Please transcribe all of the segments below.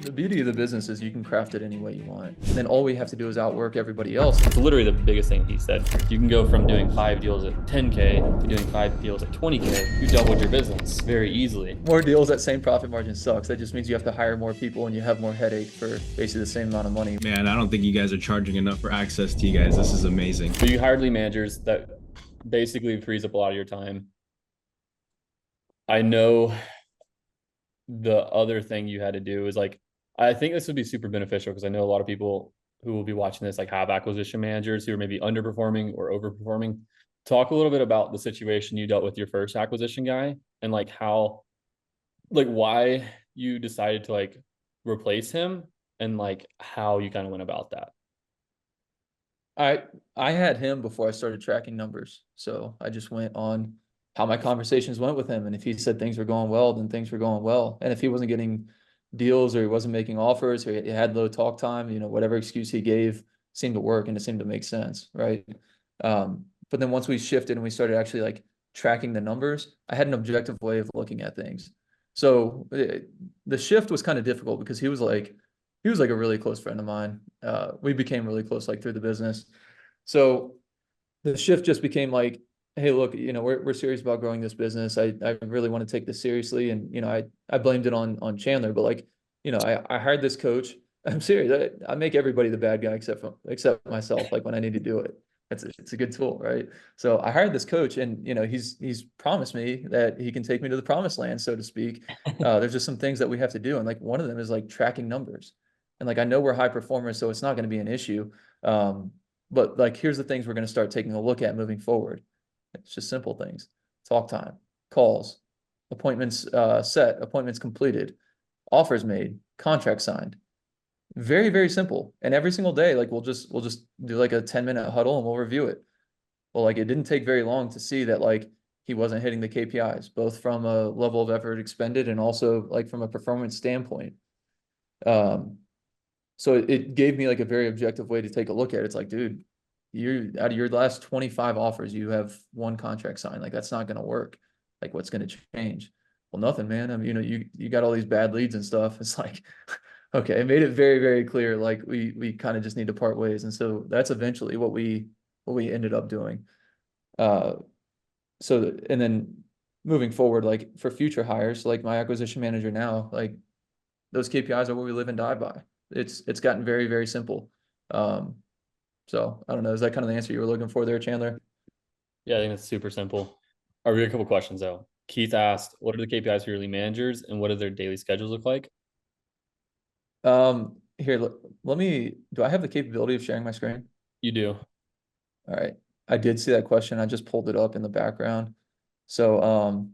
The beauty of the business is you can craft it any way you want. And then all we have to do is outwork everybody else. It's literally the biggest thing he said. You can go from doing 5 deals at 10K to doing 5 deals at 20K. You doubled your business very easily. More deals at same profit margin sucks. That just means you have to hire more people and you have more headache for basically the same amount of money. Man, I don't think you guys are charging enough for access to you guys. This is amazing. So you hired lead managers that basically frees up a lot of your time. I know the other thing you had to do is like, I think this would be super beneficial because I know a lot of people who will be watching this like have acquisition managers who are maybe underperforming or overperforming. Talk a little bit about the situation you dealt with your first acquisition guy and like how, like why you decided to like replace him and like how you kind of went about that. I had him before I started tracking numbers. So I just went on how my conversations went with him. And if he said things were going well, then things were going well. And if he wasn't getting deals or he wasn't making offers or he had low talk time, whatever excuse he gave seemed to work and it seemed to make sense. Right. But then once we shifted and we started actually like tracking the numbers, I had an objective way of looking at things. So the shift was kind of difficult because he was like a really close friend of mine. We became really close like through the business. So the shift just became like, hey, look, we're serious about growing this business. I really want to take this seriously. And, I blamed it on Chandler, but like, I hired this coach. I'm serious. I make everybody the bad guy except myself, like when I need to do it. It's a good tool, right? So I hired this coach and, he's promised me that he can take me to the promised land, so to speak. There's just some things that we have to do. And like one of them is like tracking numbers. And like I know we're high performers, so it's not going to be an issue. But like here's the things we're going to start taking a look at moving forward. It's just simple things. Talk time, calls, appointments set, appointments completed, offers made, contract signed. Very, very simple. And every single day, like we'll just do like a 10-minute huddle and we'll review it. Well, like it didn't take very long to see that like he wasn't hitting the KPIs, both from a level of effort expended and also like from a performance standpoint. Um, so it gave me like a very objective way to take a look at it. It's like, dude, you out of your last 25 offers, you have one contract signed. Like that's not going to work. Like what's going to change? Well, nothing, man. I mean, you got all these bad leads and stuff. It's like, okay, it made it very, very clear. Like we kind of just need to part ways. And so that's eventually what we ended up doing. Uh, and then moving forward, like for future hires, like my acquisition manager now, like those KPIs are what we live and die by. It's gotten very, very simple. Um, so I don't know. Is that kind of the answer you were looking for there, Chandler? Yeah, I think it's super simple. All right, we got a couple questions though. Keith asked, what are the KPIs for your lead managers and what do their daily schedules look like? Here, let me, do I have the capability of sharing my screen? You do. All right. I did see that question. I just pulled it up in the background. So,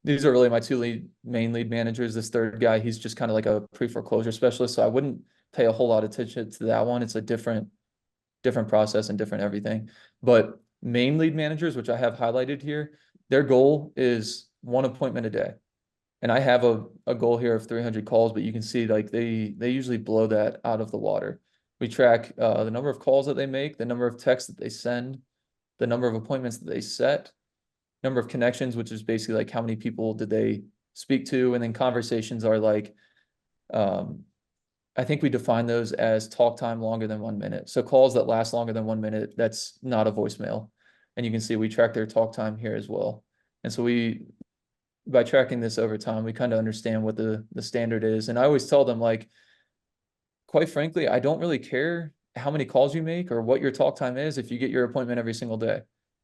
these are really my two main lead managers. This third guy, he's just kind of like a pre-foreclosure specialist. So I wouldn't pay a whole lot of attention to that one. It's a different process and different everything. But main lead managers, which I have highlighted here, their goal is one appointment a day. And I have a goal here of 300 calls, but you can see like they usually blow that out of the water. We track the number of calls that they make, the number of texts that they send, the number of appointments that they set, number of connections, which is basically like how many people did they speak to, and then conversations are like, um, I think we define those as talk time longer than 1 minute. So calls that last longer than 1 minute, that's not a voicemail. And you can see we track their talk time here as well. And so by tracking this over time, we kind of understand what the standard is. And I always tell them like, quite frankly, I don't really care how many calls you make or what your talk time is if you get your appointment every single day.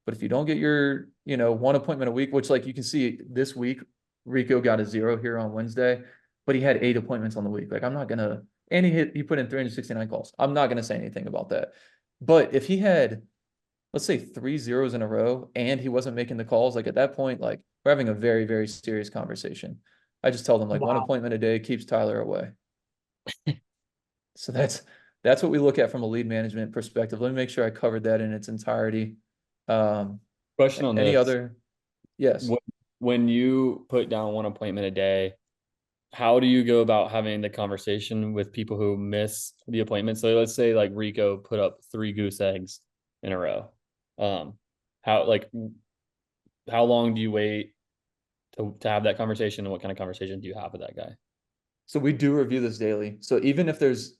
But if you don't get your, one appointment a week, which like you can see this week, Rico got a 0 here on Wednesday, but he had 8 appointments on the week. Like I'm not gonna, and he put in 369 calls. I'm not gonna say anything about that. But if he had, let's say 3 zeros in a row and he wasn't making the calls, like at that point, like we're having a very, very serious conversation. I just tell them like one Wow. appointment a day keeps Tyler away. So that's what we look at from a lead management perspective. Let me make sure I covered that in its entirety. Um, Question on any this. other? Yes. When, when you put down one appointment a day, how do you go about having the conversation with people who miss the appointment? So let's say like Rico put up 3 goose eggs in a row. Um, how like how long do you wait to have that conversation and what kind of conversation do you have with that guy? So we do review this daily. So even if there's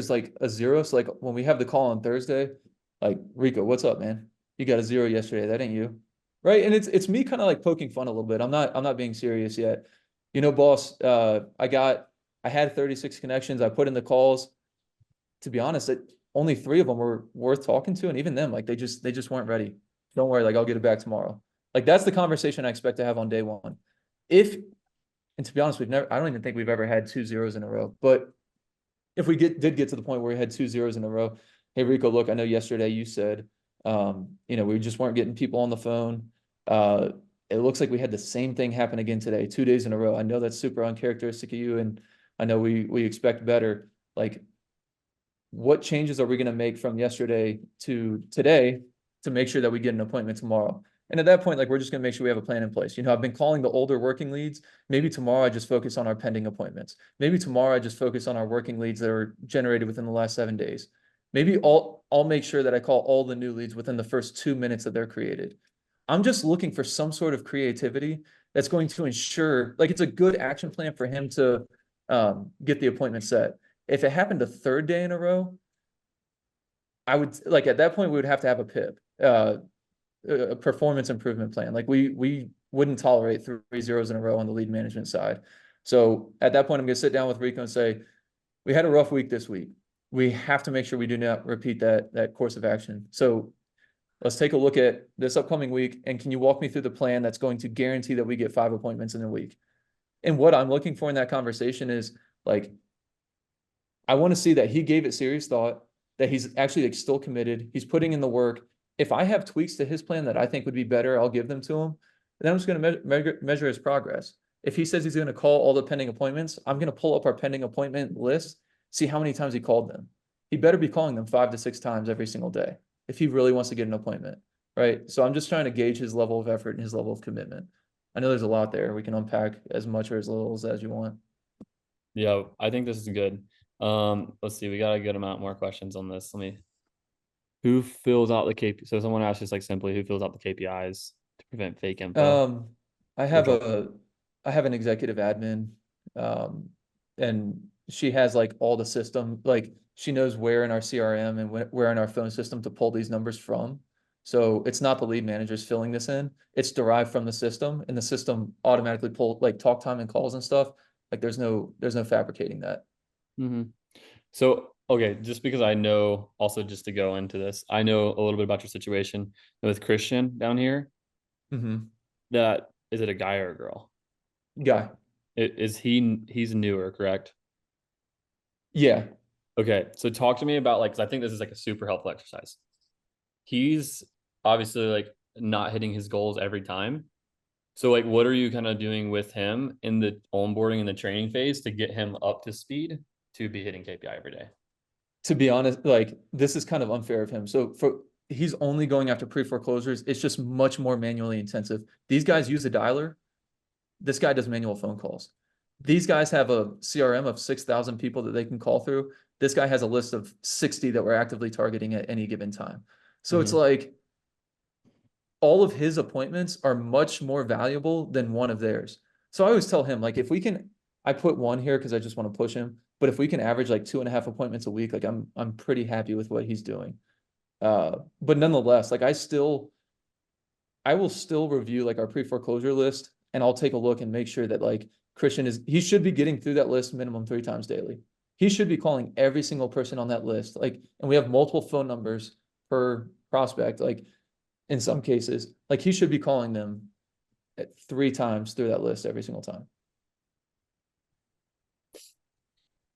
like a zero, so like when we have the call on Thursday, like Rico, what's up, man? You got a zero yesterday. That ain't you. Right. And it's me kind of like poking fun a little bit. I'm not being serious yet. You know, boss, I had 36 connections. I put in the calls. To be honest, only 3 of them were worth talking to. And even them, like they just weren't ready. Don't worry, like I'll get it back tomorrow. Like that's the conversation I expect to have on day one. And to be honest, I don't even think we've ever had 2 zeros in a row. But if we did get to the point where we had 2 zeros in a row, hey Rico, look, I know yesterday you said, we just weren't getting people on the phone. It looks like we had the same thing happen again today, 2 days in a row. I know that's super uncharacteristic of you, and I know we expect better. Like, what changes are we going to make from yesterday to today to make sure that we get an appointment tomorrow? And at that point, like, we're just going to make sure we have a plan in place. I've been calling the older working leads. Maybe tomorrow I just focus on our pending appointments. Maybe tomorrow I just focus on our working leads that are generated within the last 7 days. Maybe I'll make sure that I call all the new leads within the first 2 minutes that they're created. I'm just looking for some sort of creativity that's going to ensure, like, it's a good action plan for him to get the appointment set. If it happened a 3rd day in a row, I would, like, at that point, we would have to have a PIP, a performance improvement plan. Like we wouldn't tolerate 3 zeros in a row on the lead management side. So at that point, I'm going to sit down with Rico and say, we had a rough week this week. We have to make sure we do not repeat that course of action. So let's take a look at this upcoming week. And can you walk me through the plan that's going to guarantee that we get 5 appointments in a week? And what I'm looking for in that conversation is, like, I want to see that he gave it serious thought, that he's actually, like, still committed. He's putting in the work. If I have tweaks to his plan that I think would be better, I'll give them to him. And then I'm just going to measure his progress. If he says he's going to call all the pending appointments, I'm going to pull up our pending appointment list, see how many times he called them. He better be calling them 5 to 6 times every single day if he really wants to get an appointment, right? So I'm just trying to gauge his level of effort and his level of commitment. I know there's a lot there. We can unpack as much or as little as you want. Yeah, I think this is good. Let's see, we got a good amount more questions on this. Who fills out the KPI? So someone asked just like simply, who fills out the KPIs to prevent fake info? I have an executive admin, and she has, like, all the system, like, she knows where in our CRM and where in our phone system to pull these numbers from. So it's not the lead managers filling this in. It's derived from the system, and the system automatically pull, like, talk time and calls and stuff. Like, there's no fabricating that. Mm-hmm. So, okay, just because I know, also just to go into this, I know a little bit about your situation with Christian down here. Mm-hmm. That, is it a guy or a girl? Guy. He's newer, correct? Yeah. Okay, so talk to me about, like, 'cause I think this is like a super helpful exercise. He's obviously like not hitting his goals every time. So, like, what are you kind of doing with him in the onboarding and the training phase to get him up to speed to be hitting KPI every day? To be honest, like, this is kind of unfair of him. So he's only going after pre-foreclosures. It's just much more manually intensive. These guys use a dialer. This guy does manual phone calls. These guys have a CRM of 6,000 people that they can call through. This guy has a list of 60 that we're actively targeting at any given time. So it's like, all of his appointments are much more valuable than one of theirs. So I always tell him, like, if we can, I put 1 here because I just want to push him, but if we can average like 2.5 appointments a week, like, I'm pretty happy with what he's doing. But nonetheless, like, I will still review, like, our pre-foreclosure list, and I'll take a look and make sure that, like, he should be getting through that list minimum 3 times daily. He should be calling every single person on that list. Like, and we have multiple phone numbers per prospect. Like, in some cases, like, he should be calling them 3 times through that list every single time.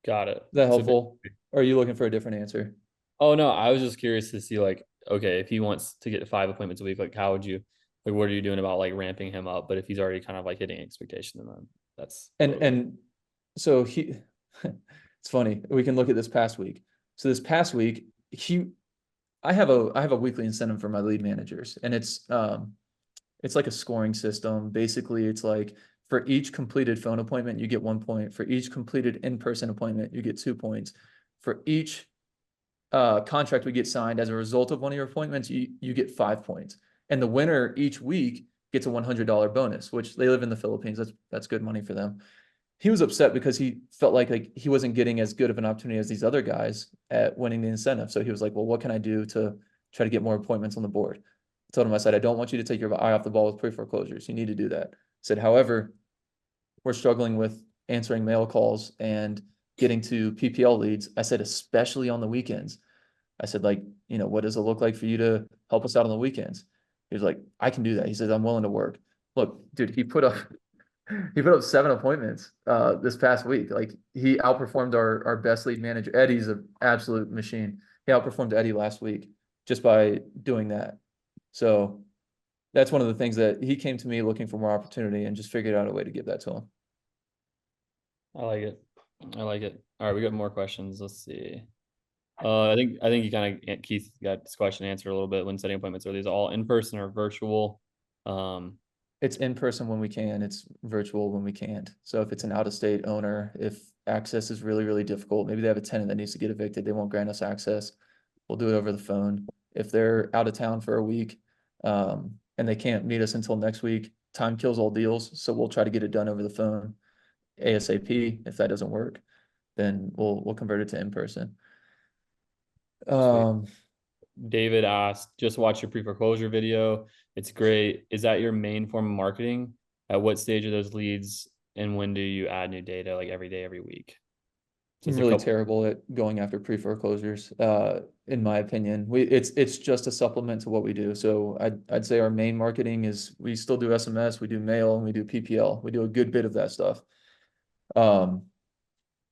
Got it. Is that helpful? Or are you looking for a different answer? Oh, no, I was just curious to see, like, okay, if he wants to get 5 appointments a week, like, how would you, like, what are you doing about, like, ramping him up? But if he's already kind of like hitting expectation, then that's and so it's funny, we can look at this past week. So this past week, I have a weekly incentive for my lead managers, and it's like a scoring system. Basically, it's like, for each completed phone appointment, you get 1 point. For each completed in-person appointment, you get 2 points. For each contract we get signed as a result of one of your appointments, you get 5 points. And the winner each week gets a $100 bonus, which they live in the Philippines. That's good money for them. he was upset because he felt like he wasn't getting as good of an opportunity as these other guys at winning the incentive. So he was like, well, what can I do to try to get more appointments on the board? I told him, I said, I don't want you to take your eye off the ball with pre-foreclosures. You need to do that. I said, however, we're struggling with answering mail calls and getting to PPL leads. I said, especially on the weekends. I said, like, what does it look like for you to help us out on the weekends? He was like, I can do that. He says, I'm willing to work. Look, dude, he put up 7 appointments this past week. Like, he outperformed our best lead manager. Eddie's an absolute machine. He outperformed Eddie last week just by doing that. So that's one of the things that he came to me looking for more opportunity and just figured out a way to give that to him. I like it. I like it. All right, we got more questions. Let's see. I think you kind of, Keith got this question answered a little bit when setting appointments. Are these all in person or virtual? It's in person when we can, it's virtual when we can't. So if it's an out-of-state owner, if access is really, really difficult, maybe they have a tenant that needs to get evicted, they won't grant us access, we'll do it over the phone. If they're out of town for a week, and they can't meet us until next week, time kills all deals, so we'll try to get it done over the phone ASAP. If that doesn't work, then we'll convert it to in-person. David asked, just watch your pre-foreclosure video. It's great. Is that your main form of marketing? At what stage are those leads? And when do you add new data, like every day, every week? So I'm really terrible at going after pre-foreclosures, in my opinion. It's just a supplement to what we do. So I'd say our main marketing is we still do SMS, we do mail, and we do PPL. We do a good bit of that stuff.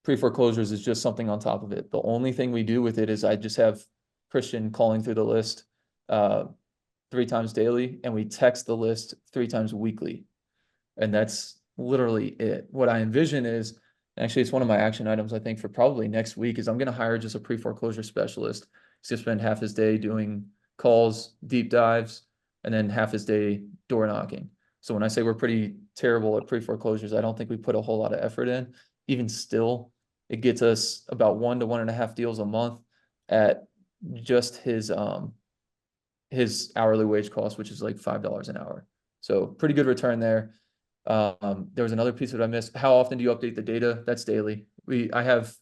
Pre-foreclosures is just something on top of it. The only thing we do with it is I just have Christian calling through the list 3 times daily, and we text the list 3 times weekly. And that's literally it. What I envision is, actually, it's one of my action items, I think, for probably next week, is I'm going to hire just a pre-foreclosure specialist. He's going to spend half his day doing calls, deep dives, and then half his day door knocking. So when I say we're pretty terrible at pre-foreclosures, I don't think we put a whole lot of effort in. Even still, it gets us about 1 to 1.5 deals a month at just his hourly wage cost, which is like $5 an hour. So pretty good return there. There was another piece that I missed. How often do you update the data? That's daily. I have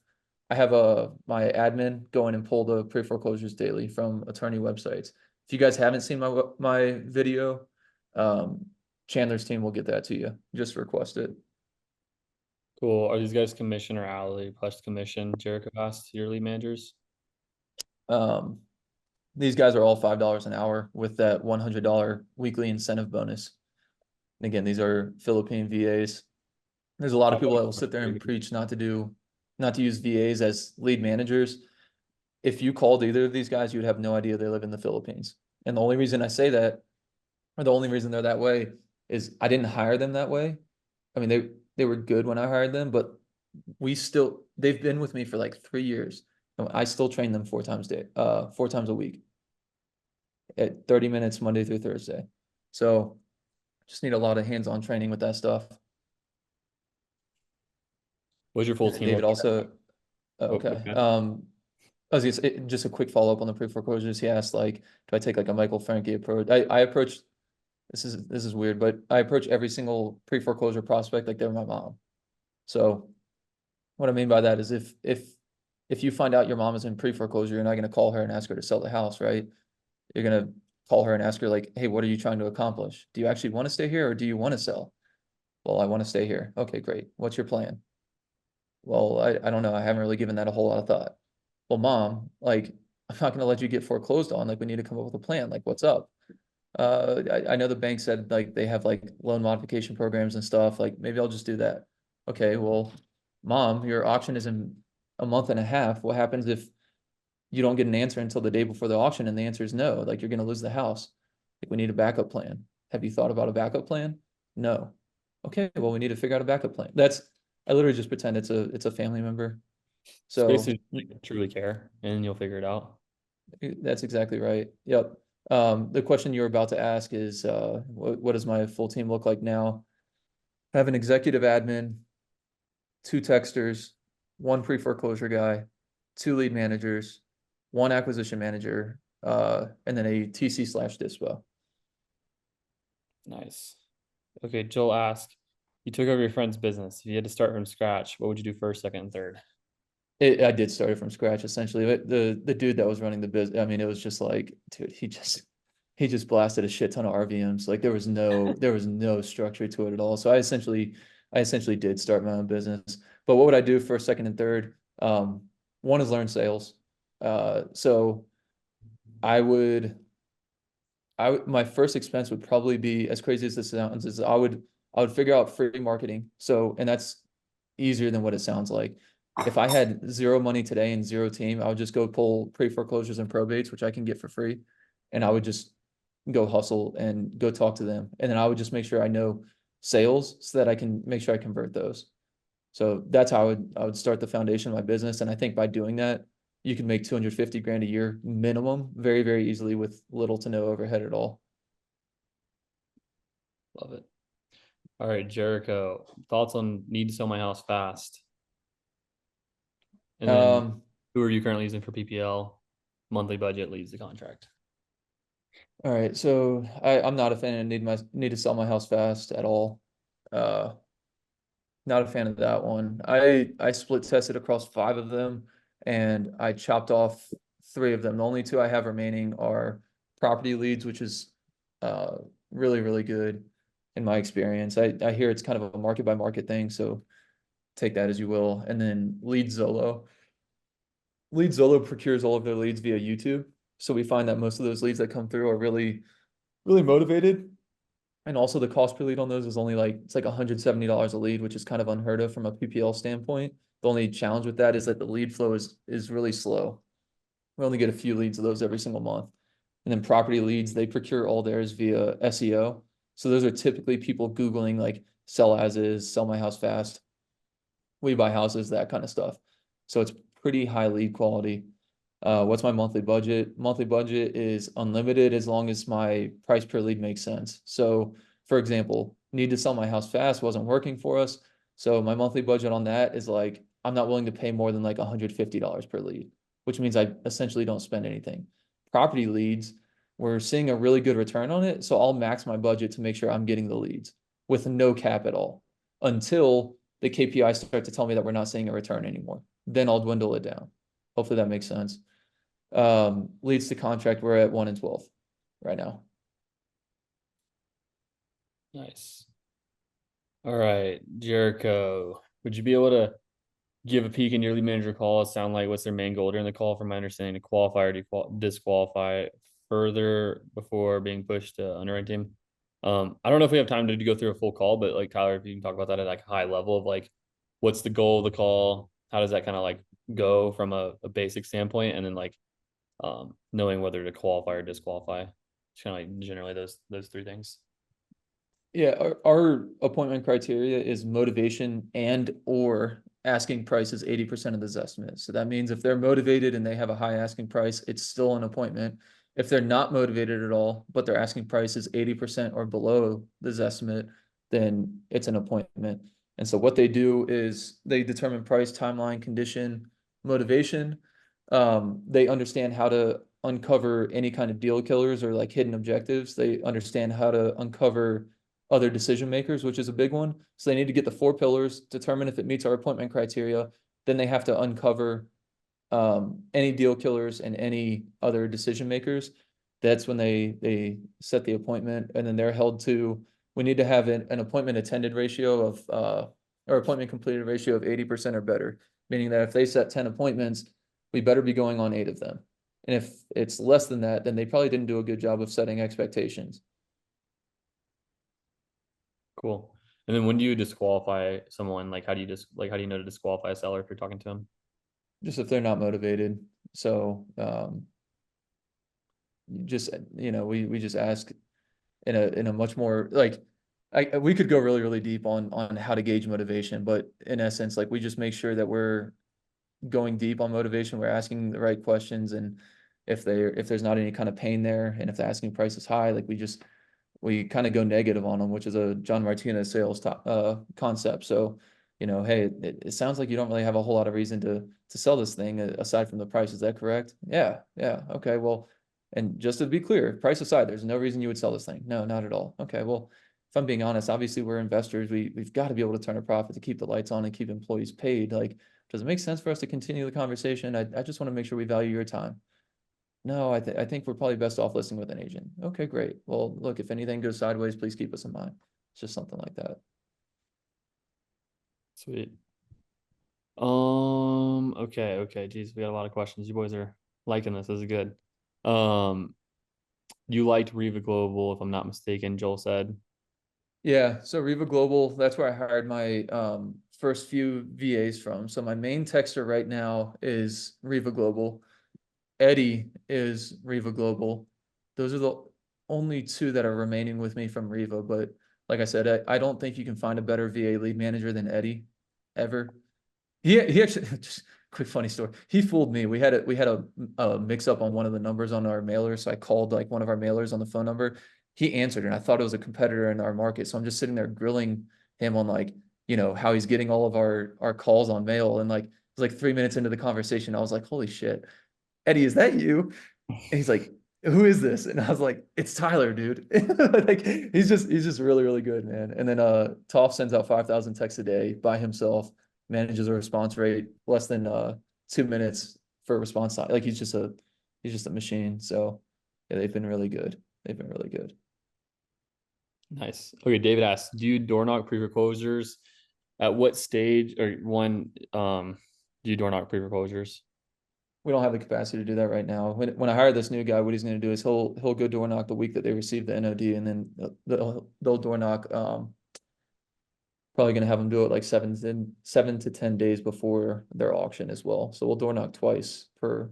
my admin go in and pull the pre-foreclosures daily from attorney websites. If you guys haven't seen my video, Chandler's team will get that to you. Just request it. Cool. Are these guys commission or hourly plus commission? Jericho asked your lead managers. These guys are all $5 an hour with that $100 weekly incentive bonus. And again, these are Philippine VAs. There's a lot of people that will sit there and preach not to use VAs as lead managers. If you called either of these guys, you would have no idea they live in the Philippines. And the only reason I say that, or the only reason they're that way, is I didn't hire them that way. I mean, they were good when I hired them, but they've been with me for like 3 years. I still train them 4 times a week at 30 minutes Monday through Thursday. So just need a lot of hands-on training with that stuff. What's your full team? David also, okay. I was just a quick follow-up on the pre-foreclosures. He asked, like, do I take like a Michael Franke approach? I approach, this is weird, but I approach every single pre-foreclosure prospect like they're my mom. So what I mean by that is if you find out your mom is in pre-foreclosure, you're not going to call her and ask her to sell the house, right? You're going to call her and ask her, like, hey, what are you trying to accomplish? Do you actually want to stay here, or do you want to sell? Well, I want to stay here. Okay, great. What's your plan? Well, I don't know. I haven't really given that a whole lot of thought. Well, mom, like, I'm not going to let you get foreclosed on. Like, we need to come up with a plan. Like, what's up? I know the bank said like they have like loan modification programs and stuff. Like, maybe I'll just do that. Okay, well, mom, your auction is in a month and a half. What happens if you don't get an answer until the day before the auction and the answer is no? Like, you're going to lose the house. Like, we need a backup plan. Have you thought about a backup plan? No. Okay, well, we need to figure out a backup plan. I literally just pretend it's a family member. So basically truly care, and you'll figure it out. That's exactly right. Yep. The question you're about to ask is, what does my full team look like now? I have an executive admin, 2 texters, 1 pre-foreclosure guy, 2 lead managers, 1 acquisition manager, and then a TC/dispo. Nice. Okay, Joel asked, You took over your friend's business. If you had to start from scratch, what would you do first, second, and third? I did start it from scratch essentially. The dude that was running the business, I mean, it was just like, dude, he just blasted a shit ton of RVMs. Like there was no structure to it at all. So I essentially did start my own business. But what would I do first, second, and third? One is learn sales. So I would my first expense would probably be, as crazy as this sounds, is I would figure out free marketing. So, and that's easier than what it sounds like. If I had zero money today and zero team, I would just go pull pre-foreclosures and probates, which I can get for free. And I would just go hustle and go talk to them. And then I would just make sure I know sales so that I can make sure I convert those. So that's how I would start the foundation of my business. And I think by doing that, you can make 250 grand a year minimum very, very easily with little to no overhead at all. Love it. All right, Jericho, thoughts on need to sell my house fast? And then who are you currently using for PPL? Monthly budget leads the contract. All right, so I'm not a fan of need to sell my house fast at all. Not a fan of that one. I split tested across 5 of them and I chopped off 3 of them. The only 2 I have remaining are property leads, which is really, really good in my experience. I hear it's kind of a market by market thing, so take that as you will. And then Lead Zolo. Lead Zolo procures all of their leads via YouTube. So we find that most of those leads that come through are really, really motivated. And also the cost per lead on those is only it's like $170 a lead, which is kind of unheard of from a PPL standpoint. The only challenge with that is that the lead flow is really slow. We only get a few leads of those every single month. And then property leads, they procure all theirs via SEO. So those are typically people Googling like sell as is, sell my house fast, we buy houses, that kind of stuff. So it's pretty high lead quality. What's my monthly budget? Monthly budget is unlimited as long as my price per lead makes sense. So for example, need to sell my house fast wasn't working for us. So my monthly budget on that is like, I'm not willing to pay more than like $150 per lead, which means I essentially don't spend anything. Property leads, we're seeing a really good return on it. So I'll max my budget to make sure I'm getting the leads with no cap at all until the KPIs start to tell me that we're not seeing a return anymore. Then I'll dwindle it down. Hopefully that makes sense. Leads to contract, we're at 1 in 12 right now. Nice. All right, Jericho, would you be able to give a peek in your lead manager call? Sound like what's their main goal during the call, from my understanding, to qualify or disqualify further before being pushed to underwriting team? I don't know if we have time to go through a full call, but like Tyler, if you can talk about that at like a high level of like, what's the goal of the call? How does that kind of like go from a basic standpoint? And then like knowing whether to qualify or disqualify. Just kind of like generally those 3 things. Yeah, our appointment criteria is motivation and or asking price is 80% of the estimate. So that means if they're motivated and they have a high asking price, it's still an appointment. If they're not motivated at all, but their asking price is 80% or below this estimate, then it's an appointment. And so what they do is they determine price, timeline, condition, motivation. They understand how to uncover any kind of deal killers or like hidden objectives. They understand how to uncover other decision makers, which is a big one. So they need to get the 4 pillars, determine if it meets our appointment criteria. Then they have to uncover any deal killers and any other decision makers. That's when they set the appointment, and then they're held to. We need to have an appointment attended ratio of or appointment completed ratio of 80% or better, meaning that if they set 10 appointments, we better be going on 8 of them. And if it's less than that, then they probably didn't do a good job of setting expectations. Cool. And then when do you disqualify someone? Like, how do you know to disqualify a seller if you're talking to them? Just if they're not motivated. So just we just ask in a much more like we could go really, really deep on how to gauge motivation, but in essence, like we just make sure that we're going deep on motivation, we're asking the right questions, and if there's not any kind of pain there, and if the asking price is high, like we kind of go negative on them, which is a John Martinez sales concept. So, hey, it sounds like you don't really have a whole lot of reason to sell this thing aside from the price. Is that correct? Yeah. Okay. Well, and just to be clear, price aside, there's no reason you would sell this thing. No, not at all. Okay. Well, if I'm being honest, obviously we're investors. We've got to be able to turn a profit to keep the lights on and keep employees paid. Like, does it make sense for us to continue the conversation? I just want to make sure we value your time. No, I think we're probably best off listing with an agent. Okay, great. Well, look, if anything goes sideways, please keep us in mind. It's just something like that. Sweet. Okay. Geez, we got a lot of questions. You boys are liking this. This is good. You liked Riva Global, if I'm not mistaken, Joel said. Yeah, so Riva Global, that's where I hired my first few VAs from. So my main texter right now is Riva Global. Eddie is Riva Global. Those are the only two that are remaining with me from Riva. But like I said, I don't think you can find a better VA lead manager than Eddie ever. He actually just quick funny story. He fooled me. We had a mix up on one of the numbers on our mailer. So I called like one of our mailers on the phone number. He answered and I thought it was a competitor in our market. So I'm just sitting there grilling him on like, how he's getting all of our calls on mail. And like, it was like 3 minutes into the conversation. I was like, holy shit, Eddie, is that you? And he's like, who is this? And I was like, it's Tyler, dude. Like he's just really, really good, man. And then Toph sends out 5,000 texts a day by himself, manages a response rate less than 2 minutes for a response time. Like he's just a machine. So yeah, they've been really good. They've been really good. Nice. Okay, David asks, do you door knock pre-foreclosures? At what stage or do you door knock pre-foreclosures? We don't have the capacity to do that right now. When I hire this new guy, what he's going to do is he'll go door knock the week that they receive the NOD, and then they'll door knock. Probably going to have them do it like 7 to 10 days before their auction as well. So we'll door knock twice per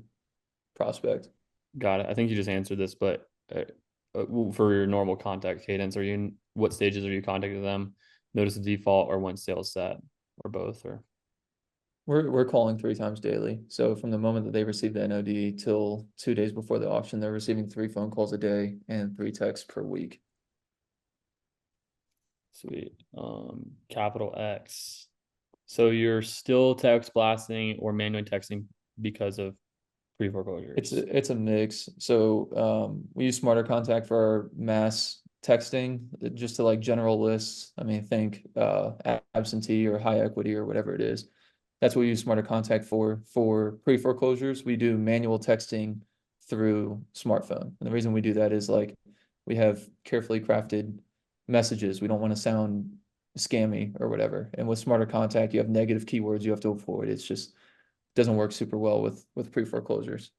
prospect. Got it. I think you just answered this, but for your normal contact cadence, what stages are you contacting them? Notice of default or once sales set or both or? We're calling 3 times daily. So from the moment that they receive the NOD till 2 days before the auction, they're receiving 3 phone calls a day and 3 texts per week. Sweet. Capital X. So you're still text blasting or manually texting because of pre-foreclosures? It's a mix. So we use Smarter Contact for our mass texting, just to like general lists. I mean, think absentee or high equity or whatever it is. That's what we use Smarter Contact for. For pre-foreclosures, we do manual texting through smartphone. And the reason we do that is like we have carefully crafted messages. We don't want to sound scammy or whatever. And with Smarter Contact, you have negative keywords you have to avoid. It's just doesn't work super well with pre-foreclosures.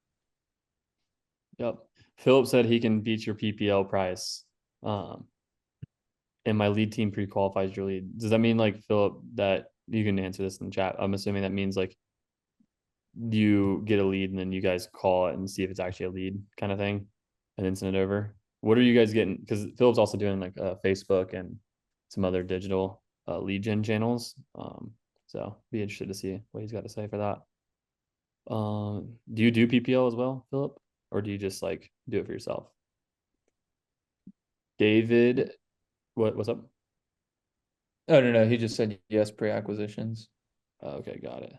Yep. Philip said he can beat your PPL price. And my lead team pre-qualifies your lead. Does that mean like, Philip, that you can answer this in the chat? I'm assuming that means like you get a lead and then you guys call it and see if it's actually a lead kind of thing and then send it over. What are you guys getting? Because Philip's also doing like Facebook and some other digital lead gen channels. So be interested to see what he's got to say for that. Do you do PPL as well, Philip? Or do you just like do it for yourself? David, what's up? Oh, no, he just said yes, pre-acquisitions. Okay, got it.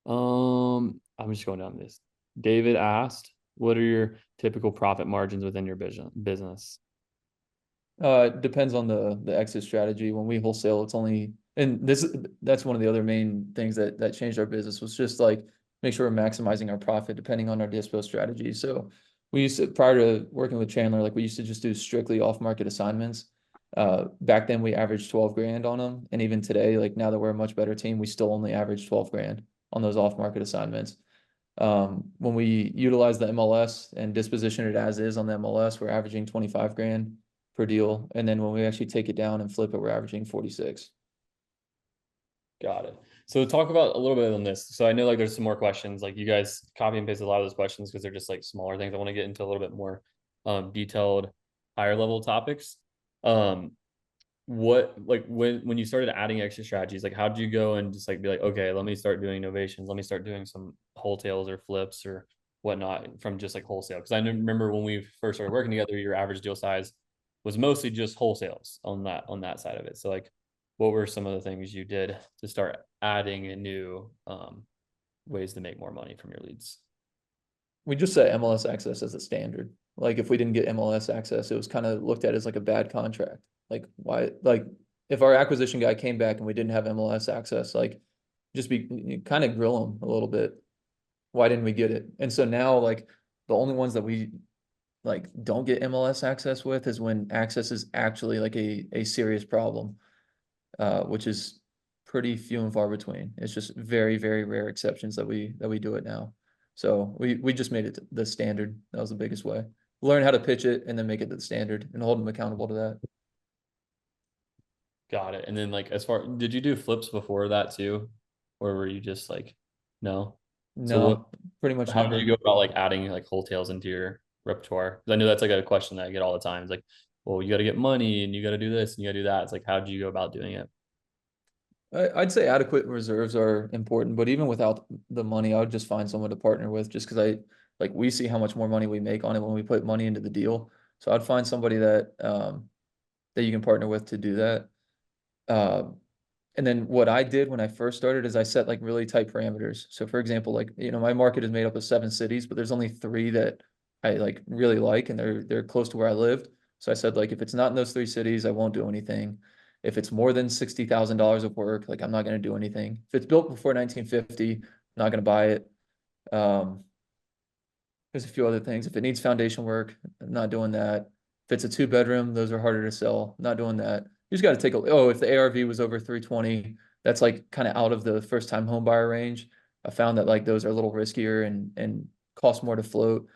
I'm just going down this. David asked, what are your typical profit margins within your business? It depends on the exit strategy. When we wholesale, it's only, and that's one of the other main things that changed our business, was just like make sure we're maximizing our profit depending on our dispo strategy. So we used to, prior to working with Chandler, like we used to just do strictly off-market assignments. Back then we averaged 12 grand on them. And even today, like now that we're a much better team, we still only average 12 grand on those off-market assignments. When we utilize the MLS and disposition it as is on the MLS, we're averaging 25 grand per deal. And then when we actually take it down and flip it, we're averaging 46. Got it. So talk about a little bit on this. So I know like there's some more questions, like you guys copy and paste a lot of those questions because they're just like smaller things. I want to get into a little bit more detailed, higher level topics. What, like when you started adding extra strategies, like how did you go and just like be like, okay, let me start doing innovations, let me start doing some wholetails or flips or whatnot from just like wholesale? Because I remember when we first started working together, your average deal size was mostly just wholesales on that side of it. So like, what were some of the things you did to start adding a new ways to make more money from your leads? We just set MLS access as a standard. Like if we didn't get MLS access, it was kind of looked at as like a bad contract. Like why, like if our acquisition guy came back and we didn't have MLS access, like just be kind of grill him a little bit. Why didn't we get it? And so now like the only ones that we like don't get MLS access with is when access is actually like a serious problem, which is pretty few and far between. It's just very, very rare exceptions that we do it now. So we just made it the standard. That was the biggest way. Learn how to pitch it and then make it the standard and hold them accountable to that. Got it. And then like did you do flips before that too? Or were you just like, no? So No, pretty much how do never. you go about like adding like wholesales into your repertoire? Because I know that's like a question that I get all the time. It's like, well, you got to get money and you got to do this and you got to do that. It's like, how do you go about doing it? I'd say adequate reserves are important, but even without the money, I would just find someone to partner with just because like we see how much more money we make on it when we put money into the deal. So I'd find somebody that you can partner with to do that. And then what I did when I first started is I set like really tight parameters. So for example, like, my market is made up of 7 cities, but there's only 3 that I like really like, and they're close to where I lived. So I said, like, if it's not in those 3 cities, I won't do anything. If it's more than $60,000 of work, like I'm not going to do anything. If it's built before 1950, I'm not going to buy it. Um, there's a few other things. If it needs foundation work, I'm not doing that. If it's a 2 bedroom, those are harder to sell. Not doing that. You just got to take if the ARV was over 320, that's like kind of out of the first time home buyer range. I found that like those are a little riskier and cost more to float.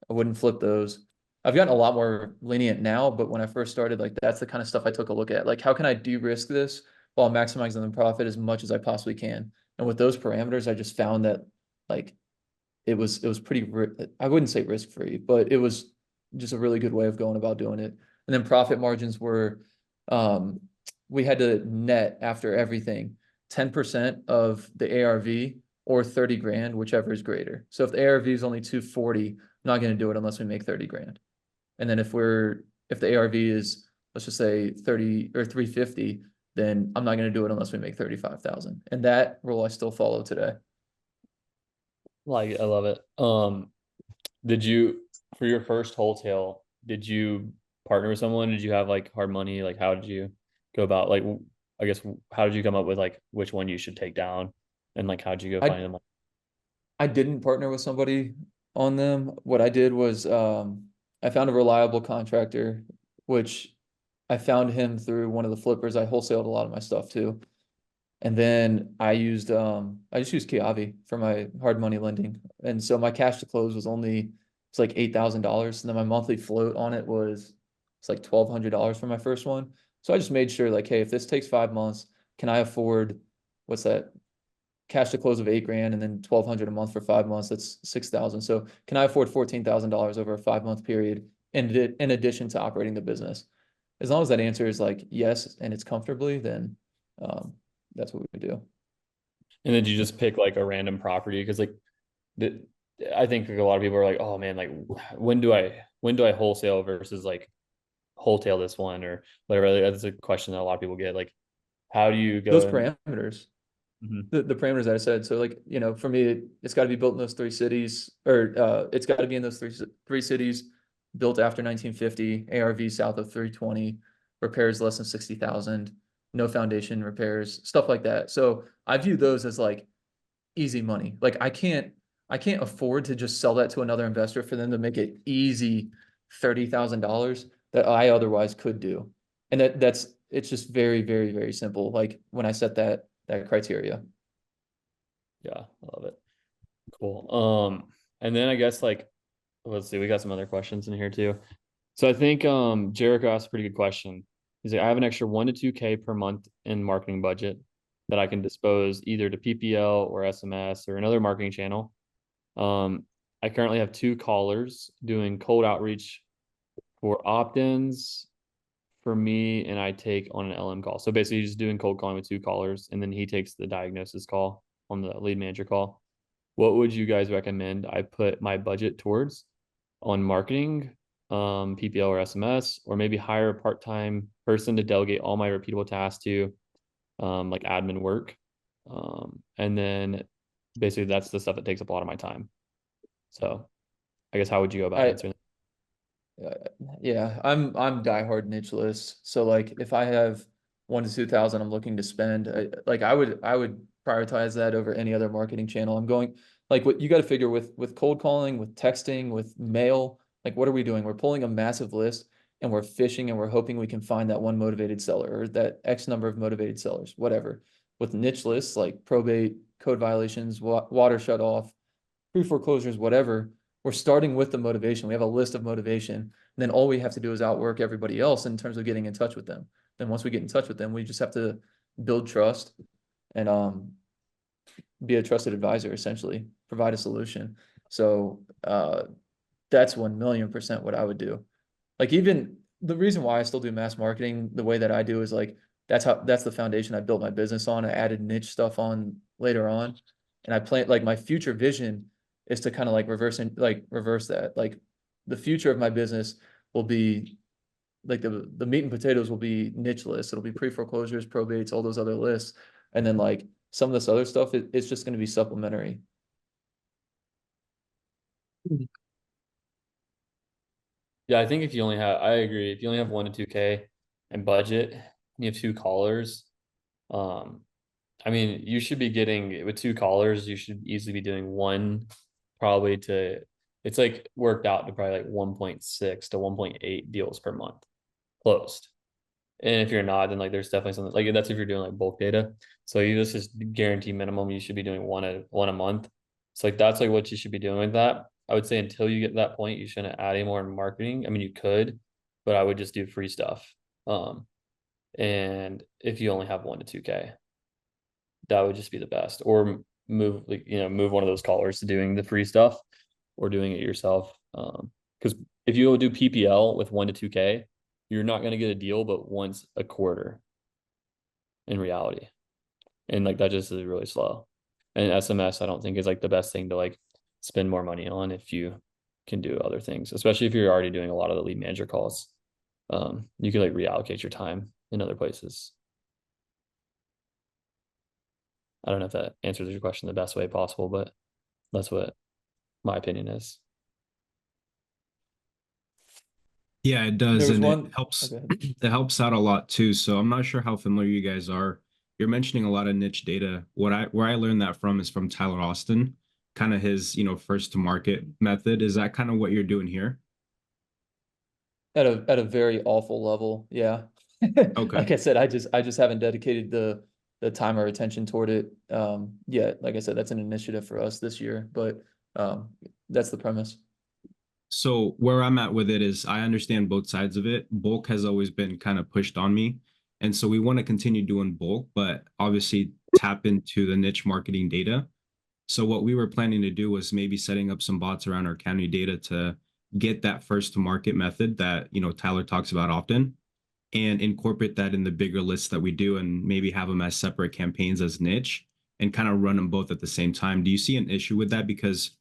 I wouldn't flip those. I've gotten a lot more lenient now, but when I first started, like that's the kind of stuff I took a look at. Like, how can I de-risk this while maximizing the profit as much as I possibly can? And with those parameters, I just found that like it was pretty, I wouldn't say risk free, but it was just a really good way of going about doing it. And then profit margins were, um, we had to net after everything, 10% of the ARV or 30 grand, whichever is greater. So if the ARV is only 240, I'm not going to do it unless we make 30 grand. And then if the ARV is, let's just say 30 or 350, then I'm not going to do it unless we make 35,000. And that rule I still follow today. Like, I love it. Did you, for your first wholesale, did you partner with someone? Did you have like hard money? Like, how did you go about like, I guess, how did you come up with like which one you should take down? And like, how did you go I find them? I didn't partner with somebody on them. What I did was I found a reliable contractor, which I found him through one of the flippers. I wholesaled a lot of my stuff too. And then I just used Kiavi for my hard money lending. And so my cash to close was it's like $8,000. And then my monthly float on it it's like $1,200 for my first one. So I just made sure like, hey, if this takes 5 months, can I afford what's that? Cash to close of 8 grand and then 1,200 a month for 5 months, that's 6,000. So can I afford $14,000 over a 5 month period in addition to operating the business? As long as that answer is like yes and it's comfortably, then um, that's what we do. And then you just pick like a random property? Because like the, I think like a lot of people are like, oh man, like when do I wholesale versus like wholetail this one or whatever? Like, that's a question that a lot of people get. Like, how do you Those go and parameters, Mhm. the parameters that I said. So like, for me, it's got to be built in those 3 cities, or it's got to be in those three cities, built after 1950, ARV south of 320, repairs less than 60,000, no foundation repairs, stuff like that. So I view those as like easy money. Like I can't afford to just sell that to another investor for them to make it easy $30,000 that I otherwise could do. And it's just very, very, very simple. Like when I set that criteria. Yeah, I love it. Cool. And then I guess like let's see, we got some other questions in here too. So I think Jericho asked a pretty good question. He's like, I have an extra 1 to 2K per month in marketing budget that I can dispose either to PPL or SMS or another marketing channel. I currently have 2 callers doing cold outreach for opt-ins for me, and I take on an LM call. So basically, he's just doing cold calling with 2 callers, and then he takes the diagnosis call on the lead manager call. What would you guys recommend I put my budget towards on marketing, PPL or SMS, or maybe hire a part-time person to delegate all my repeatable tasks to, like admin work? And then basically that's the stuff that takes up a lot of my time. So I guess how would you go about I answering that? Yeah, I'm diehard niche list. So like if I have 1 to 2 thousand I'm looking to spend, like I would prioritize that over any other marketing channel. I'm going like what you got to figure with cold calling, with texting, with mail, like what are we doing? We're pulling a massive list and we're fishing and we're hoping we can find that one motivated seller or that X number of motivated sellers, whatever. With niche lists like probate, code violations, water shut off, pre-foreclosures, whatever, we're starting with the motivation. We have a list of motivation. And then all we have to do is outwork everybody else in terms of getting in touch with them. Then once we get in touch with them, we just have to build trust and be a trusted advisor, essentially, provide a solution. So that's 1,000,000% what I would do. Like even the reason why I still do mass marketing the way that I do is like that's the foundation I built my business on. I added niche stuff on later on. And I plan like my future vision is to kind of like reverse that. Like the future of my business will be like the meat and potatoes will be niche lists. It'll be pre-foreclosures, probates, all those other lists. And then like some of this other stuff, it's just going to be supplementary. Yeah, I think if you only have, I agree. If you only have 1 to 2K and budget, you have 2 callers. Um, I mean, you should be getting with 2 callers, you should easily be doing one probably to, it's like worked out to probably like 1.6 to 1.8 deals per month closed. And if you're not, then like there's definitely something like that's if you're doing like bulk data. So you just guarantee minimum, you should be doing one a month. So like that's like what you should be doing with that. I would say until you get to that point, you shouldn't add any more in marketing. I mean, you could, but I would just do free stuff. And if you only have 1 to 2K, that would just be the best. Or move like move one of those callers to doing the free stuff or doing it yourself. Because if you do PPL with 1 to 2K, you're not going to get a deal but once a quarter in reality. And like that just is really slow. And SMS, I don't think is like the best thing to like spend more money on if you can do other things, especially if you're already doing a lot of the lead manager calls. You can like reallocate your time in other places. I don't know if that answers your question the best way possible, but that's what my opinion is. Yeah, it does, There was and it one. helps. Okay. It helps out a lot too. So I'm not sure how familiar you guys are. You're mentioning a lot of niche data. Where I learned that from is from Tyler Austin, kind of his first to market method. Is that kind of what you're doing here? At a very awful level. Yeah. Okay. Like I said, I just haven't dedicated the time or attention toward it yet. Like I said, that's an initiative for us this year, but um that's the premise. So where I'm at with it is I understand both sides of it. Bulk has always been kind of pushed on me. And so we want to continue doing bulk, but obviously tap into the niche marketing data. So what we were planning to do was maybe setting up some bots around our county data to get that first to market method that, Tyler talks about often and incorporate that in the bigger lists that we do and maybe have them as separate campaigns as niche and kind of run them both at the same time. Do you see an issue with that? Because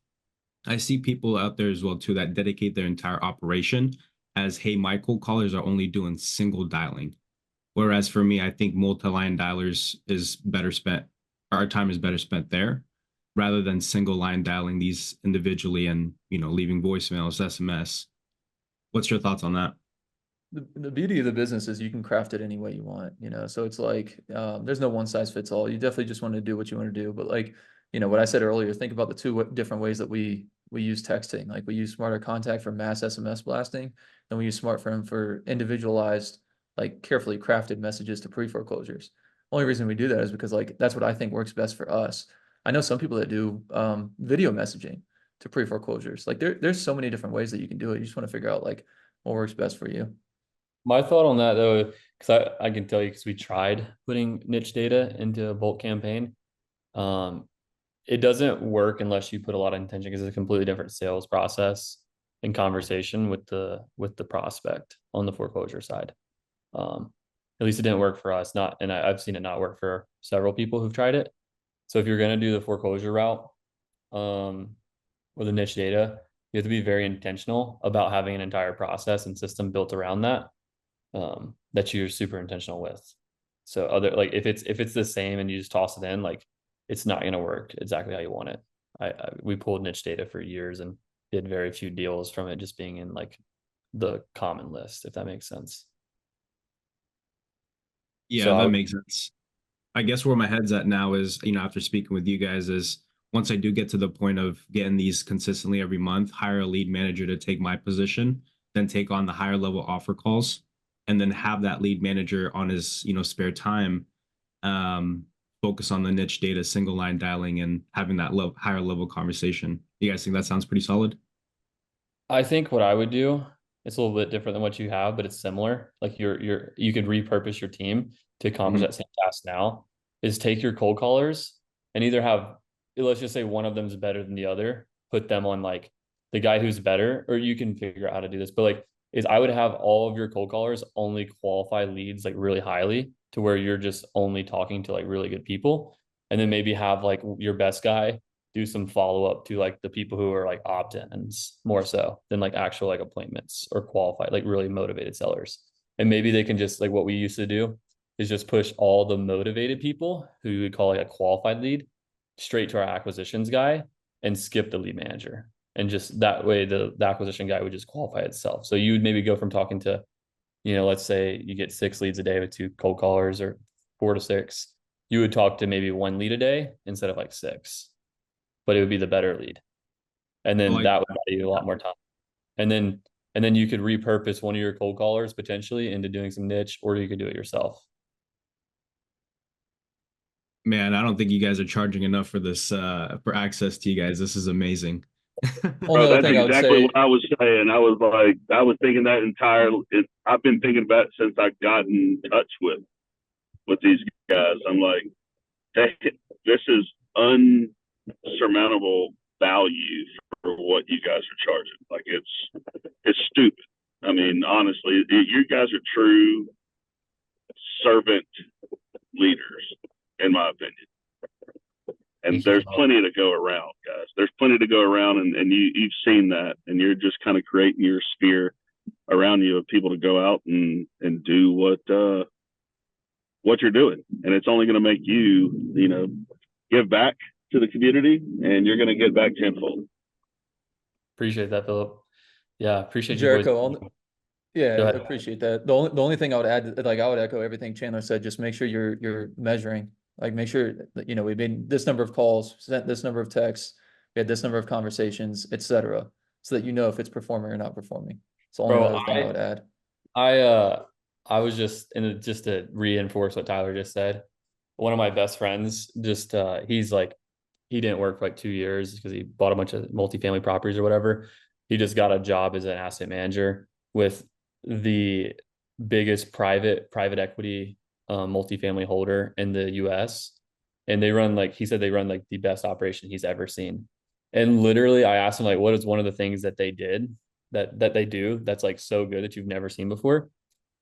I see people out there as well too that dedicate their entire operation as, hey, my cold callers are only doing single dialing. Whereas for me, I think multi-line dialers is better spent. Our time is better spent there rather than single line dialing these individually and leaving voicemails, SMS. What's your thoughts on that? The beauty of the business is you can craft it any way you want, so it's like there's no one size fits all. You definitely just want to do what you want to do, but like what I said earlier, think about the two different ways that we use texting. Like we use smarter contact for mass SMS blasting, and we use SmartFrame for individualized, like carefully crafted messages to pre-foreclosures. Only reason we do that is because like that's what I think works best for us. I know some people that do video messaging to pre-foreclosures. Like there's so many different ways that you can do it. You just want to figure out like what works best for you. My thought on that though, because I can tell you because we tried putting niche data into a bulk campaign. Um, it doesn't work unless you put a lot of intention because it's a completely different sales process and conversation with the prospect on the foreclosure side. At least it didn't work for us. Not, and I've seen it not work for several people who've tried it. So if you're gonna do the foreclosure route, or the niche data, you have to be very intentional about having an entire process and system built around that, that you're super intentional with. So other like if it's the same and you just toss it in, like it's not gonna work exactly how you want it. We pulled niche data for years and did very few deals from it just being in like the common list, if that makes sense. Yeah, So that makes sense. I guess where my head's at now is, after speaking with you guys, is once I do get to the point of getting these consistently every month, hire a lead manager to take my position, then take on the higher level offer calls, and then have that lead manager on his, spare time, um, focus on the niche data, single line dialing, and having that higher level conversation. You guys think that sounds pretty solid? I think what I would do, it's a little bit different than what you have, but it's similar. Like you could repurpose your team to accomplish Mhm. that same task now, is take your cold callers and either have, let's just say one of them is better than the other, put them on like the guy who's better, or you can figure out how to do this. But like, is I would have all of your cold callers only qualify leads like really highly to where you're just only talking to like really good people. And then maybe have like your best guy do some follow up to like the people who are like opt-ins more so than like actual like appointments or qualified, like really motivated sellers. And maybe they can just like what we used to do is just push all the motivated people who we would call like a qualified lead straight to our acquisitions guy and skip the lead manager. And just that way the acquisition guy would just qualify itself. So you would maybe go from talking to, let's say you get 6 leads a day with 2 cold callers or 4 to 6. You would talk to maybe 1 lead a day instead of like 6, but it would be the better lead. And I then like that would buy you a lot more time. And then you could repurpose one of your cold callers potentially into doing some niche, or you could do it yourself. Man, I don't think you guys are charging enough for this, for access to you guys. This is amazing. Only Bro, other that's thing I would exactly say, what I was saying. I was like, I was thinking that I've been thinking about it since I got in touch with these guys. I'm like, hey, this is unsurmountable value for what you guys are charging. Like it's stupid. I mean, honestly, you guys are true servant leaders, in my opinion. And there's plenty to go around, guys. There's plenty to go around, and you've seen that, and you're just kind of creating your sphere around you of people to go out and do what you're doing, and it's only going to make you give back to the community, and you're going to get back tenfold. Appreciate that, Philip. Yeah, appreciate you boys. Jericho, yeah, Go I ahead. appreciate that. The only thing I would add, like I would echo everything Chandler said, just make sure you're measuring. Like make sure that, we made this number of calls, sent this number of texts, we had this number of conversations, etc. So that you know if it's performing or not performing. It's the only Bro, other thing I would add. I was just to reinforce what Tyler just said. One of my best friends he's like, he didn't work for like 2 years because he bought a bunch of multifamily properties or whatever. He just got a job as an asset manager with the biggest private equity multifamily holder in the US. And they run like, he said they run like the best operation he's ever seen. And literally I asked him like, what is one of the things that they did that they do that's like so good that you've never seen before?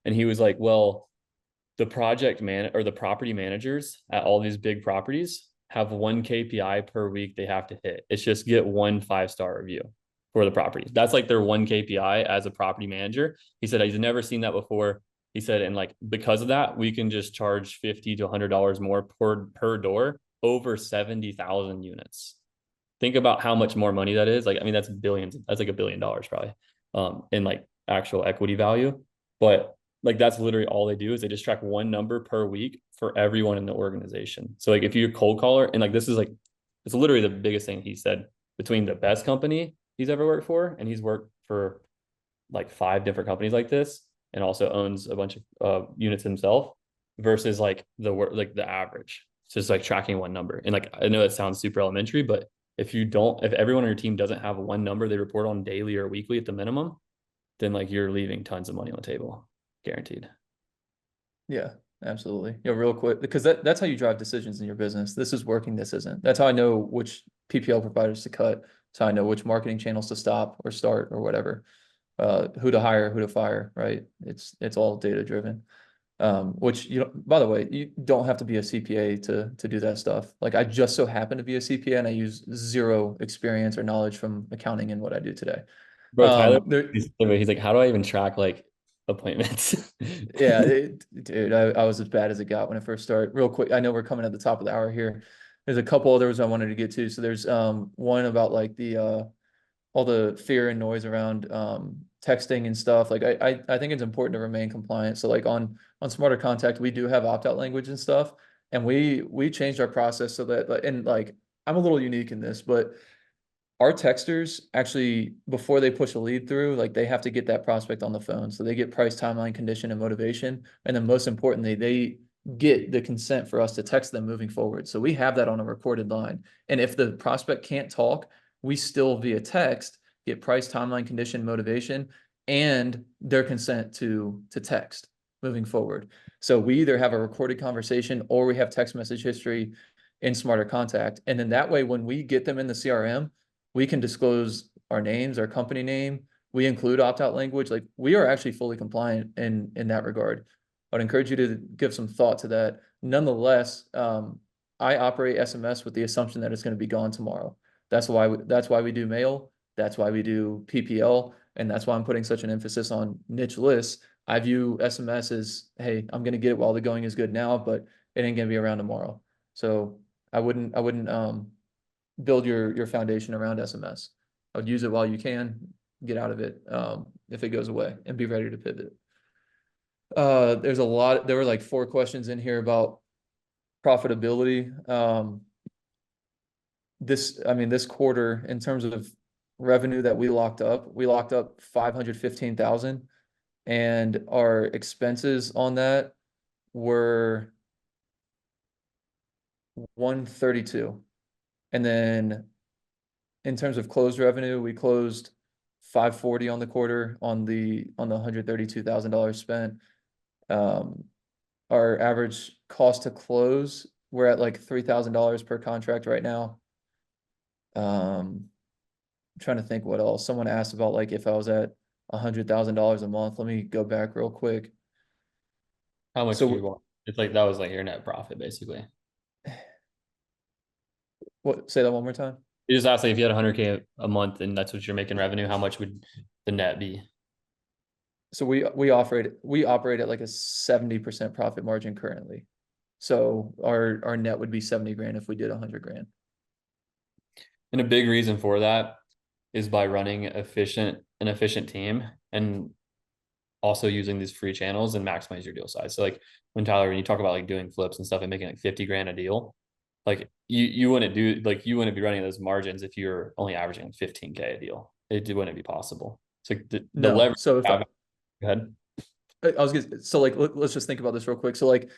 And he was like, well, the the property managers at all these big properties have one KPI per week they have to hit. It's just get 1 5-star review for the property. That's like their one KPI as a property manager. He said he's never seen that before. He said, and like because of that, we can just charge $50 to $100 more per door over 70,000 units. Think about how much more money that is. Like, I mean, that's billions. That's like $1 billion probably, in like actual equity value. But like that's literally all they do is they just track one number per week for everyone in the organization. So like if you're a cold caller, and like this is like, it's literally the biggest thing he said, between the best company he's ever worked for, and he's worked for like 5 different companies like this, and also owns a bunch of units himself, versus like the average. So it's like tracking one number. And like I know that sounds super elementary, but if everyone on your team doesn't have one number they report on daily or weekly at the minimum, then like you're leaving tons of money on the table, guaranteed. Yeah, absolutely. Yeah, real quick, because that's how you drive decisions in your business. This is working, this isn't. That's how I know which PPL providers to cut. That's how I know which marketing channels to stop or start or whatever. Who to hire, who to fire, right? It's all data driven. Which by the way, you don't have to be a CPA to do that stuff. Like I just so happen to be a CPA and I use zero experience or knowledge from accounting in what I do today. Bro, Tyler, he's like, how do I even track like appointments? Yeah, dude, I was as bad as it got when I first started. Real quick, I know we're coming at the top of the hour here. There's a couple others I wanted to get to. So there's one about like the all the fear and noise around texting and stuff. Like I think it's important to remain compliant. So like on Smarter Contact, we do have opt-out language and stuff. And we changed our process so that and like I'm a little unique in this, but our texters actually, before they push a lead through, like they have to get that prospect on the phone. So they get price, timeline, condition, and motivation. And then most importantly, they get the consent for us to text them moving forward. So we have that on a recorded line. And if the prospect can't talk, we still via text get price, timeline, condition, motivation, and their consent to text moving forward. So we either have a recorded conversation or we have text message history in Smarter Contact. And then that way, when we get them in the CRM, we can disclose our names, our company name. We include opt-out language. Like we are actually fully compliant in that regard. I'd encourage you to give some thought to that. Nonetheless, I operate SMS with the assumption that it's going to be gone tomorrow. That's why we do mail. That's why we do PPL, and that's why I'm putting such an emphasis on niche lists. I view SMS as, hey, I'm going to get it while the going is good now, but it ain't going to be around tomorrow. So I wouldn't build your foundation around SMS. I would use it while you can, get out of it if it goes away, and be ready to pivot. There were like 4 questions in here about profitability. This quarter, in terms of revenue that we locked up 515,000, and our expenses on that were 132. And then in terms of closed revenue, we closed 540 on the quarter on the $132,000 spent. Our average cost to close, we're at like $3,000 per contract right now. I'm trying to think what else. Someone asked about like if I was at $100,000 a month. Let me go back real quick. How much So do you want? It's like that was like your net profit basically. what? Say that one more time. You just asked like if you had 100K a month and that's what you're making revenue, how much would the net be? So we operate at like a 70% profit margin currently. So our net would be 70 grand if we did 100 grand. And a big reason for that is by running an efficient team and also using these free channels and maximize your deal size. So like when you talk about like doing flips and stuff and making like 50 grand a deal, like you wouldn't you wouldn't be running those margins if you're only averaging 15K a deal. It wouldn't be possible. So the leverage. So if go ahead. Let's just think about this real quick. So like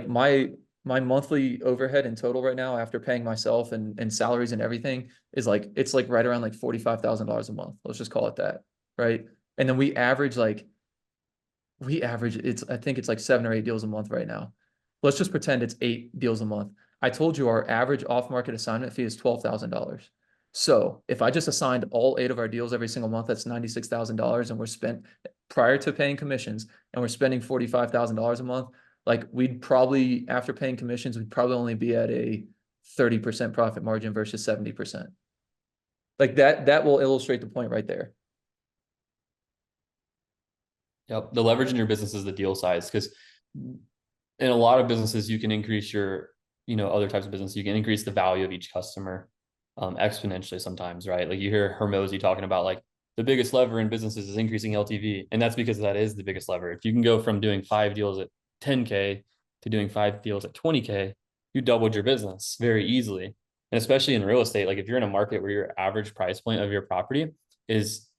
my monthly overhead in total right now, after paying myself and salaries and everything, is like it's like right around like $45,000 a month. Let's just call it that, right? And then we average I think it's like 7 or 8 deals a month right now. Let's just pretend it's 8 deals a month. I told you our average off-market assignment fee is $12,000. So if I just assigned all 8 of our deals every single month, that's $96,000, and we're spent prior to paying commissions, and we're spending $45,000 a month. Like we'd probably, after paying commissions, we'd probably only be at a 30% profit margin versus 70%. Like that will illustrate the point right there. Yep. The leverage in your business is the deal size, because in a lot of businesses, you can increase your, other types of business, you can increase the value of each customer exponentially sometimes, right? Like you hear Hermosi talking about like the biggest lever in businesses is increasing LTV. And that's because that is the biggest lever. If you can go from doing 5 deals at 10K to doing 5 deals at 20K, you doubled your business very easily. And especially in real estate, like if you're in a market where your average price point of your property is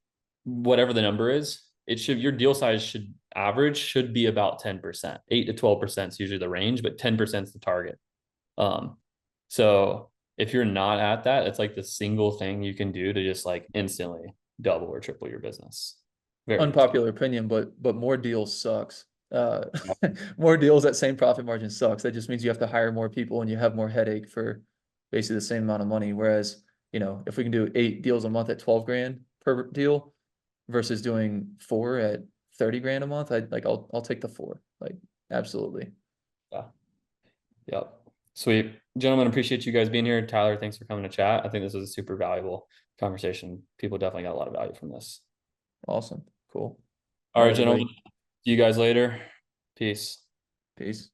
whatever the number is, your deal size should be about 10%. 8 to 12% is usually the range, but 10% is the target. So if you're not at that, it's like the single thing you can do to just like instantly double or triple your business. Very unpopular opinion, but more deals sucks. More deals at same profit margin sucks. That just means you have to hire more people and you have more headache for basically the same amount of money. Whereas, if we can do 8 deals a month at 12 grand per deal versus doing 4 at 30 grand a month, I'll take the 4. Like, absolutely. Yeah. Yep. Sweet. Gentlemen, appreciate you guys being here. Tyler, thanks for coming to chat. I think this was a super valuable conversation. People definitely got a lot of value from this. Awesome. Cool. All right, gentlemen. See you guys later. Peace. Peace.